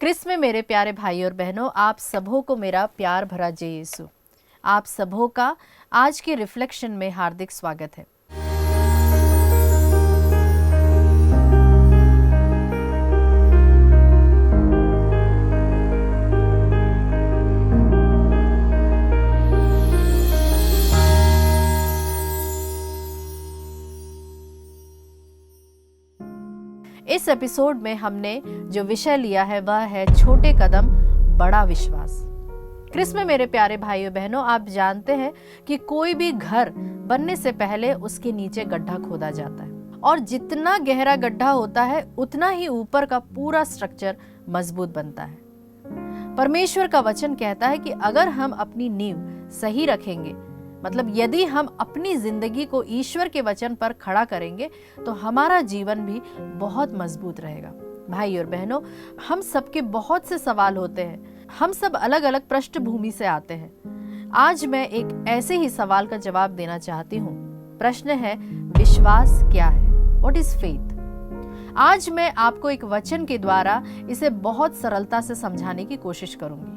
क्रिस्त में मेरे प्यारे भाई और बहनों, आप सबों को मेरा प्यार भरा जय यीशु। आप सबों का आज के रिफ्लेक्शन में हार्दिक स्वागत है। इस एपिसोड में हमने जो विषय लिया है वह है छोटे कदम बड़ा विश्वास। क्रिस्त में मेरे प्यारे भाइयों बहनों, आप जानते हैं कि कोई भी घर बनने से पहले उसके नीचे गड्ढा खोदा जाता है और जितना गहरा गड्ढा होता है उतना ही ऊपर का पूरा स्ट्रक्चर मजबूत बनता है। परमेश्वर का वचन कहता है कि अगर हम अपनी नींव सही रखेंगे, मतलब यदि हम अपनी जिंदगी को ईश्वर के वचन पर खड़ा करेंगे तो हमारा जीवन भी बहुत मजबूत रहेगा। भाई और बहनों, हम सबके बहुत से सवाल होते हैं, हम सब अलग अलग पृष्ठभूमि से आते हैं। आज मैं एक ऐसे ही सवाल का जवाब देना चाहती हूँ। प्रश्न है, विश्वास क्या है? What is faith? आज मैं आपको एक वचन के द्वारा इसे बहुत सरलता से समझाने की कोशिश करूंगी।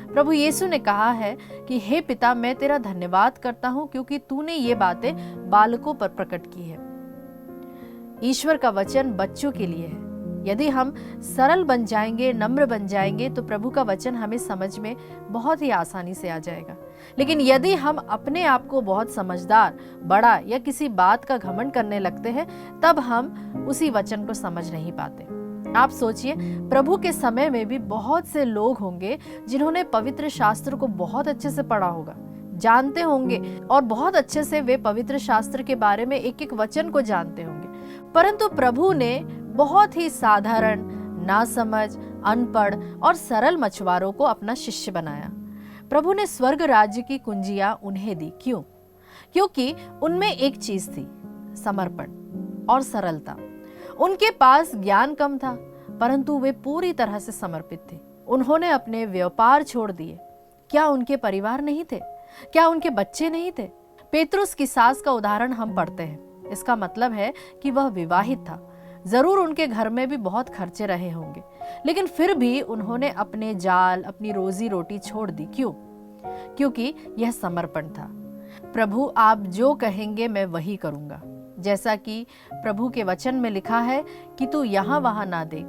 प्रभु यीशु ने कहा है कि हे पिता, मैं तेरा धन्यवाद करता हूं क्योंकि तूने ये बातें बालकों पर प्रकट की है। ईश्वर का वचन बच्चों के लिए है। यदि हम सरल बन जाएंगे, नम्र बन जाएंगे, तो प्रभु का वचन हमें समझ में बहुत ही आसानी से आ जाएगा। लेकिन यदि हम अपने आप को बहुत समझदार, बड़ा या किसी बात का घमंड करने लगते हैं, तब हम उसी वचन को समझ नहीं पाते। आप सोचिए, प्रभु के समय में भी बहुत से लोग होंगे जिन्होंने पवित्र शास्त्र को बहुत अच्छे से पढ़ा होगा, जानते होंगे और बहुत अच्छे से वे पवित्र शास्त्र के बारे में एक एक वचन को जानते होंगे, परंतु प्रभु ने बहुत ही साधारण, नासमझ, अनपढ़ और सरल मछुआरों को अपना शिष्य बनाया। प्रभु ने स्वर्ग राज्य की कुंजियां उन्हें दी। क्यों? क्योंकि उनमें एक चीज थी, समर्पण और सरलता। उनके पास ज्ञान कम था, परंतु वे पूरी तरह से समर्पित थे। उन्होंने अपने व्यापार छोड़ दिए। क्या उनके परिवार नहीं थे? क्या उनके बच्चे नहीं थे? पेतरुस की सास का उदाहरण हम पढ़ते हैं। इसका मतलब है कि वह विवाहित था। जरूर उनके घर में भी बहुत खर्चे रहे होंगे, लेकिन फिर भी उन्होंने अपने जाल, अपनी रोजी रोटी छोड़ दी। क्यों? क्योंकि यह समर्पण था। प्रभु, आप जो कहेंगे मैं वही करूंगा। जैसा कि प्रभु के वचन में लिखा है कि तू यहाँ वहां ना देख,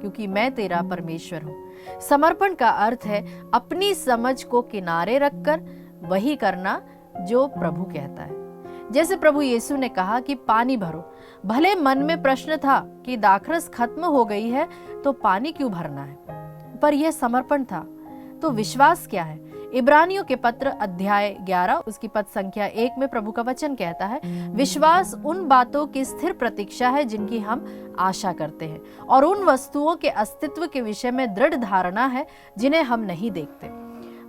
क्योंकि मैं तेरा परमेश्वर हूँ। समर्पण का अर्थ है अपनी समझ को किनारे रखकर वही करना जो प्रभु कहता है। जैसे प्रभु यीशु ने कहा कि पानी भरो। भले मन में प्रश्न था कि दाखरस खत्म हो गई है तो पानी क्यों भरना है, पर यह समर्पण था। तो विश्वास क्या है? इब्रानियों के पत्र अध्याय 11 उसकी पद संख्या 1 में प्रभु का वचन कहता है, विश्वास उन बातों की स्थिर प्रतीक्षा है जिनकी हम आशा करते हैं, और उन वस्तुओं के अस्तित्व के विषय में दृढ़ धारणा है जिन्हें हम नहीं देखते।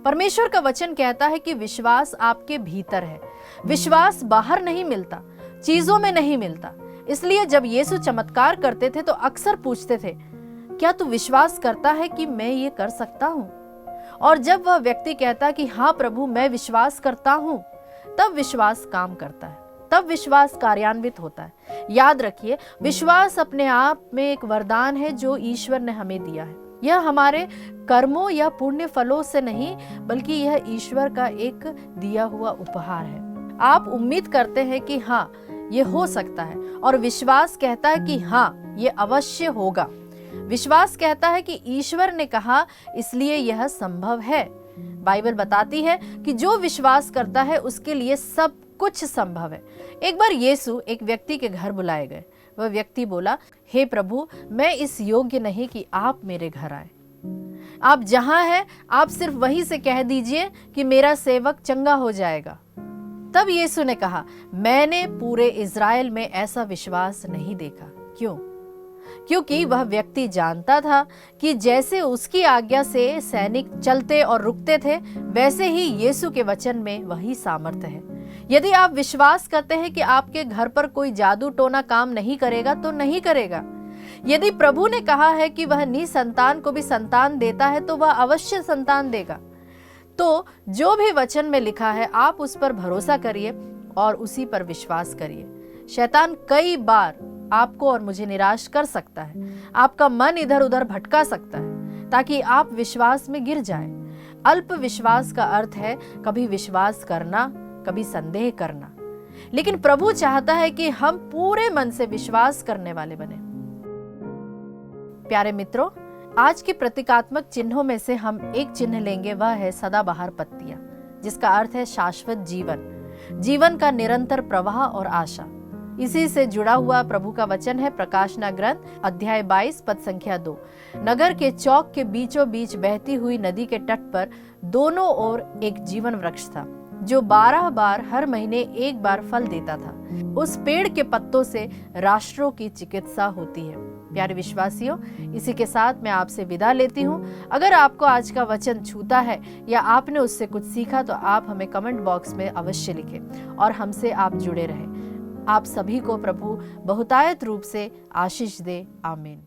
परमेश्वर का वचन कहता है कि विश्वास आपके भीतर है। विश्वास बाहर नहीं मिलता, चीजों में नहीं मिलता। इसलिए जब यीशु चमत्कार करते थे तो अक्सर पूछते थे, क्या तू विश्वास करता है कि मैं ये कर सकता हूँ? और जब वह व्यक्ति कहता कि हाँ प्रभु, मैं विश्वास करता हूँ, तब विश्वास काम करता है, तब विश्वास कार्यान्वित होता है। याद रखिए, विश्वास अपने आप में एक वरदान है जो ईश्वर ने हमें दिया है। यह हमारे कर्मों या पुण्य फलों से नहीं, बल्कि यह ईश्वर का एक दिया हुआ उपहार है। आप उम्मीद करते हैं कि हाँ ये हो सकता है, और विश्वास कहता है कि हाँ ये अवश्य होगा। विश्वास कहता है कि ईश्वर ने कहा, इसलिए यह संभव है। बाइबल बताती है कि जो विश्वास करता है उसके लिए सब कुछ संभव है। एक बार यीशु एक व्यक्ति के घर बुलाए गए। वह व्यक्ति बोला, हे प्रभु, मैं इस योग्य नहीं कि आप मेरे घर आए। आप जहां हैं, आप सिर्फ वहीं से कह दीजिए कि मेरा सेवक चंगा हो जाएगा। तब यीशु ने कहा, मैंने पूरे इज़राइल में ऐसा विश्वास नहीं देखा। क्यों? क्योंकि वह व्यक्ति जानता था कि जैसे उसकी आज्ञा से सैनिक चलते और रुकते थे, वैसे ही यीशु के वचन में वही सामर्थ्य है। यदि आप विश्वास करते हैं कि आपके घर पर कोई जादू टोना काम नहीं करेगा तो नहीं करेगा। यदि प्रभु ने कहा है कि वह निसंतान को भी संतान देता है तो वह अवश्य संतान देगा। तो जो भी वचन में लिखा है, आप उस पर भरोसा करिए और उसी पर विश्वास करिए। शैतान कई बार आपको और मुझे निराश कर सकता है, आपका मन इधर उधर भटका सकता है, ताकि आप विश्वास में गिर जाएं। अल्प विश्वास का अर्थ है कभी विश्वास करना, कभी संदेह करना, लेकिन प्रभु चाहता है कि हम पूरे मन से विश्वास करने वाले बने। प्यारे मित्रों, आज के प्रतीकात्मक चिन्हों में से हम एक चिन्ह लेंगे, वह है सदाबहार पत्तियां, जिसका अर्थ है शाश्वत जीवन, जीवन का निरंतर प्रवाह और आशा। इसी से जुड़ा हुआ प्रभु का वचन है प्रकाशना ग्रंथ अध्याय 22 पद संख्या 2। नगर के चौक के बीचों बीच बहती हुई नदी के तट पर दोनों ओर एक जीवन वृक्ष था, जो 12 बार हर महीने एक बार फल देता था। उस पेड़ के पत्तों से राष्ट्रों की चिकित्सा होती है। प्यारे विश्वासियों, इसी के साथ मैं आपसे विदा लेती हूँ। अगर आपको आज का वचन छूता है या आपने उससे कुछ सीखा तो आप हमें कमेंट बॉक्स में अवश्य लिखें और हमसे आप जुड़े रहें। आप सभी को प्रभु बहुतायत रूप से आशीष दे। आमीन।